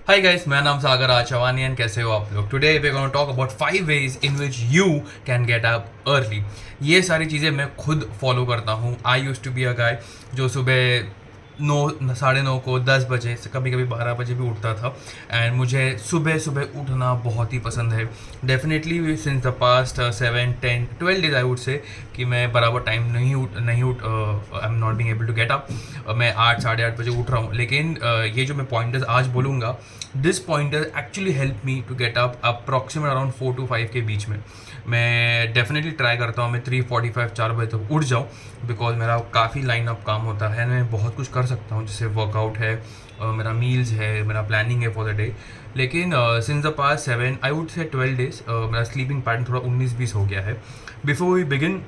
Hi guys, मेरा नाम सागर आचवानी and कैसे हो आप लोग। Today we gonna talk about 5 ways in which you can get up early. ये सारी चीज़ें मैं खुद फॉलो करता हूँ। I use to be a guy जो सुबह 9 साढ़े 9 को 10 बजे से कभी कभी 12 बजे भी उठता था। एंड मुझे सुबह सुबह उठना बहुत ही पसंद है। Definitely since the past 7 10 12 days I would say कि मैं बराबर टाइम नहीं उठ I am not being able to get up. मैं 8 साढ़े 8 बजे उठ रहा हूँ, लेकिन ये जो मैं पॉइंटर्स आज बोलूँगा, this pointer actually help me to get up approximate around 4 to 5 के बीच में। मैं डेफिनेटली ट्राई करता हूँ मैं 3:45 4 बजे तक उठ जाऊँ, बिकॉज मेरा काफ़ी लाइन अप काम होता है। मैं बहुत कुछ कर सकता हूँ, जैसे वर्कआउट है, मेरा मील्स है, मेरा प्लानिंग है फॉर द डे। लेकिन since the past 7 I would से 12 डेज मेरा स्लीपिंग पैटर्न थोड़ा 19-20 हो गया है। Before we begin,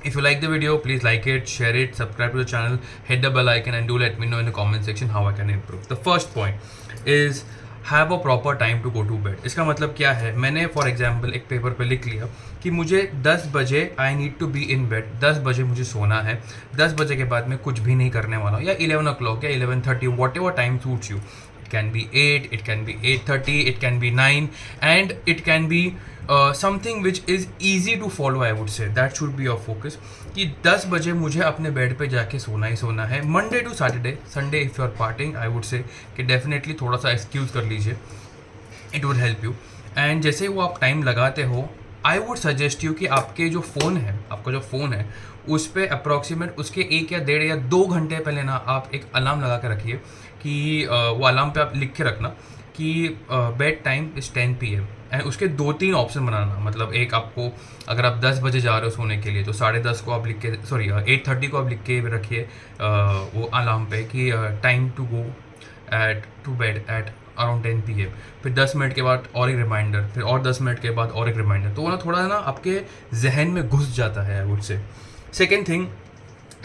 if you like the video, please like it, share it, subscribe to the channel, hit the bell icon, and do let me know in the comment section how I can improve. The first point is have a proper time to go to bed. इसका मतलब क्या है? मैंने for example एक paper पे लिख लिया कि मुझे 10 बजे I need to be in bed, 10 बजे मुझे सोना है। 10 बजे के बाद मैं कुछ भी नहीं करने वाला हूँ, या 11 o'clock या 11:30, what ever time suits you. It can be 8, it can be 8:30, it can be 9, and it can be something which is easy to follow. I would say that should be your focus कि 10 बजे मुझे अपने bed पे जाके सोना ही सोना है। Monday to Saturday, Sunday if you are parting, I would say कि डेफिनेटली थोड़ा सा एक्सक्यूज़ कर लीजिए, it would help you. And जैसे ही वो आप टाइम लगाते हो, आई वुड सजेस्ट यू कि आपके जो फ़ोन है, आपका जो फ़ोन है, उस पर अप्रॉक्सीमेट उसके 1 या 1.5 या 2 घंटे पहले ना आप एक अलार्म लगा के रखिए कि वो अलार्म पे आप लिख के रखना कि bed time is 10 PM। And उसके 2-3 ऑप्शन बनाना, मतलब एक आपको, अगर आप 10 बजे जा रहे हो सोने के लिए तो 10:30 को आप लिख के, सॉरी 8:30 को आप लिख के रखिए वो अलार्म पे कि time to go to bed at around 10 PM। फिर 10 मिनट के बाद और एक रिमाइंडर, फिर और 10 मिनट के बाद और एक रिमाइंडर। तो वो ना थोड़ा ना आपके जहन में घुस जाता है, आई वुड से। Second thing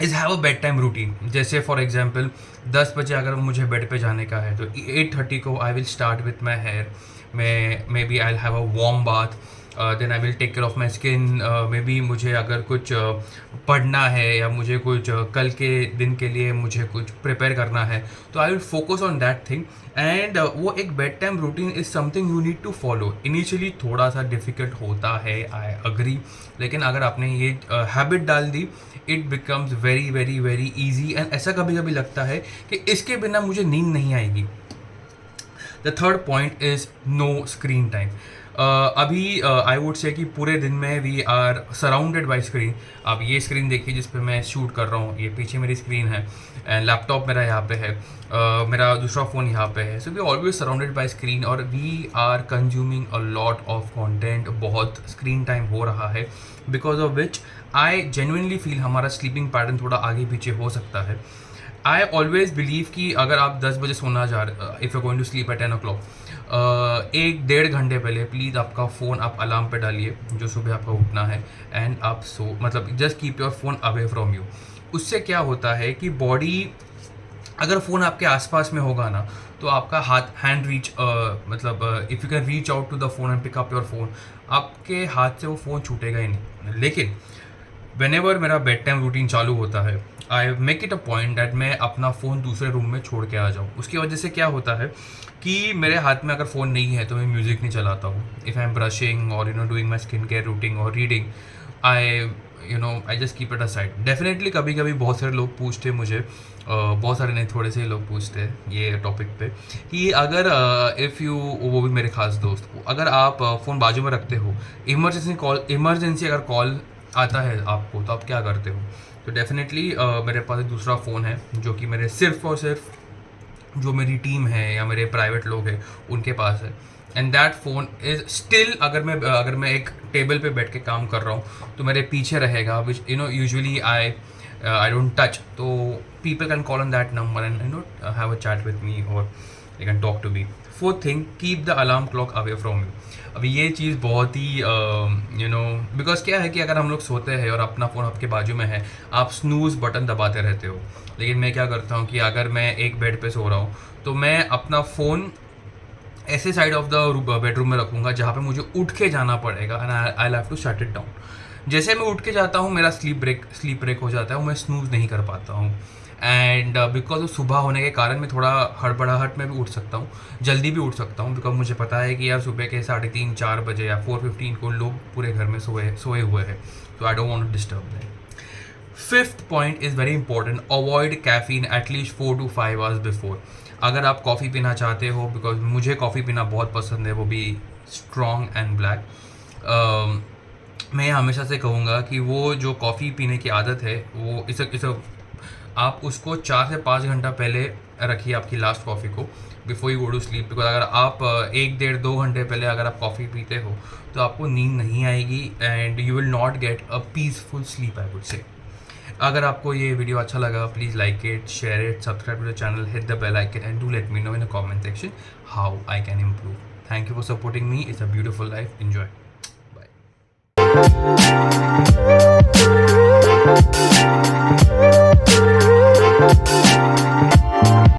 is have a bed time routine. जैसे फॉर एग्जाम्पल 10 बजे अगर मुझे बेड पे जाने का है तो 8:30 को I will start with my hair. Maybe I have a warm bath, then I will take care of my skin. Maybe मुझे अगर कुछ पढ़ना है या मुझे कुछ कल के दिन के लिए मुझे कुछ प्रिपेयर करना है, तो I will focus on that thing. And वो एक bed time routine is something you need to follow. Initially थोड़ा सा डिफ़िकल्ट होता है, आई अग्री, लेकिन अगर आपने ये हैबिट डाल दी, it becomes very very very easy. And ऐसा कभी कभी लगता है कि इसके बिना मुझे नींद नहीं आएगी। The third point is no screen time. अभी आई वुड से कि पूरे दिन में we are surrounded by screen. आप ये स्क्रीन देखिए जिस पे मैं शूट कर रहा हूँ, ये पीछे मेरी स्क्रीन है, एंड लैपटॉप मेरा यहाँ पे है, मेरा दूसरा फ़ोन यहाँ पे है। So we always surrounded by screen, और we are consuming a lot of content. बहुत स्क्रीन टाइम हो रहा है, because of which I genuinely feel हमारा स्लीपिंग पैटर्न थोड़ा आगे पीछे हो सकता है। आई ऑलवेज बिलीव कि अगर आप 10 बजे सोना जा रहे, if you going to sleep at 10 o'clock, 1-1.5 घंटे पहले प्लीज़ आपका फ़ोन आप अलार्म पे डालिए जो सुबह आपका उठना है, एंड आप मतलब just keep your phone away from you. उससे क्या होता है कि बॉडी, अगर फ़ोन आपके आसपास में होगा ना, तो आपका हैंड रीच, मतलब if you can reach out to the phone and pick up your phone, आपके हाथ से वो फ़ोन छूटेगा ही नहीं। लेकिन वेनेवर मेरा बेड टाइम रूटीन चालू होता है, I make it a point that मैं अपना फ़ोन दूसरे रूम में छोड़ के आ जाऊँ। उसकी वजह से क्या होता है कि मेरे हाथ में अगर फ़ोन नहीं है तो मैं म्यूज़िक नहीं चलाता हूँ। इफ़ आई एम ब्रशिंग और doing my skin care routine और reading, I I just keep it aside. Definitely कभी कभी बहुत सारे लोग पूछते हैं मुझे, बहुत सारे नहीं, थोड़े से ही लोग पूछते हैं ये टॉपिक पे कि अगर इफ़ यू, वो भी मेरे खास दोस्त को, अगर आप फ़ोन बाजू में रखते हो, इमरजेंसी अगर कॉल आता है आपको, तो आप क्या करते हो? तो डेफिनेटली मेरे पास एक दूसरा फ़ोन है जो कि मेरे सिर्फ़ और सिर्फ जो मेरी टीम है या मेरे प्राइवेट लोग हैं उनके पास है। And that phone is still, अगर मैं एक टेबल पे बैठ के काम कर रहा हूँ तो मेरे पीछे रहेगा, which usually I don't touch. तो people can call on that number and have a chat with me, और they can talk to me. Fourth thing, keep the alarm clock away from you. अभी ये चीज़ बहुत ही because क्या है कि अगर हम लोग सोते हैं और अपना फ़ोन आपके बाजू में है, आप स्नूज़ बटन दबाते रहते हो। लेकिन मैं क्या करता हूँ कि अगर मैं एक बेड पे सो रहा हूँ तो मैं अपना फ़ोन ऐसे साइड ऑफ द बेडरूम में रखूँगा जहाँ पे मुझे उठ के जाना पड़ेगा, and I have to shut it down. जैसे मैं उठ के जाता हूँ, मेरा स्लीप ब्रेक हो जाता है, मैं स्नूज़ नहीं कर पाता हूँ। एंड बिकॉज सुबह होने के कारण मैं थोड़ा हड़बड़ाहट में भी उठ सकता हूँ, जल्दी भी उठ सकता हूँ, बिकॉज मुझे पता है कि यार सुबह के 3:30-4 बजे या 4:15 को लोग पूरे घर में सोए हुए हैं, तो I don't want to disturb them. Fifth point is very important, avoid caffeine at least 4 to 5 hours before. अगर आप कॉफ़ी पीना चाहते हो, बिकॉज मुझे कॉफ़ी पीना बहुत पसंद है, वो भी स्ट्रॉन्ग एंड ब्लैक, मैं हमेशा से कहूँगा कि वो जो कॉफ़ी पीने की आदत है वो इसे आप उसको 4 से 5 घंटा पहले रखिए आपकी लास्ट कॉफ़ी को, before you go to sleep. Because अगर आप 1-1.5-2 घंटे पहले अगर आप कॉफ़ी पीते हो तो आपको नींद नहीं आएगी and you will not get a peaceful sleep, I would say. अगर आपको ये वीडियो अच्छा लगा, please like it, share it, subscribe to the channel, hit the bell icon and do let me know in the comment section how I can improve. Thank you for supporting me, it's a beautiful life, enjoy, bye.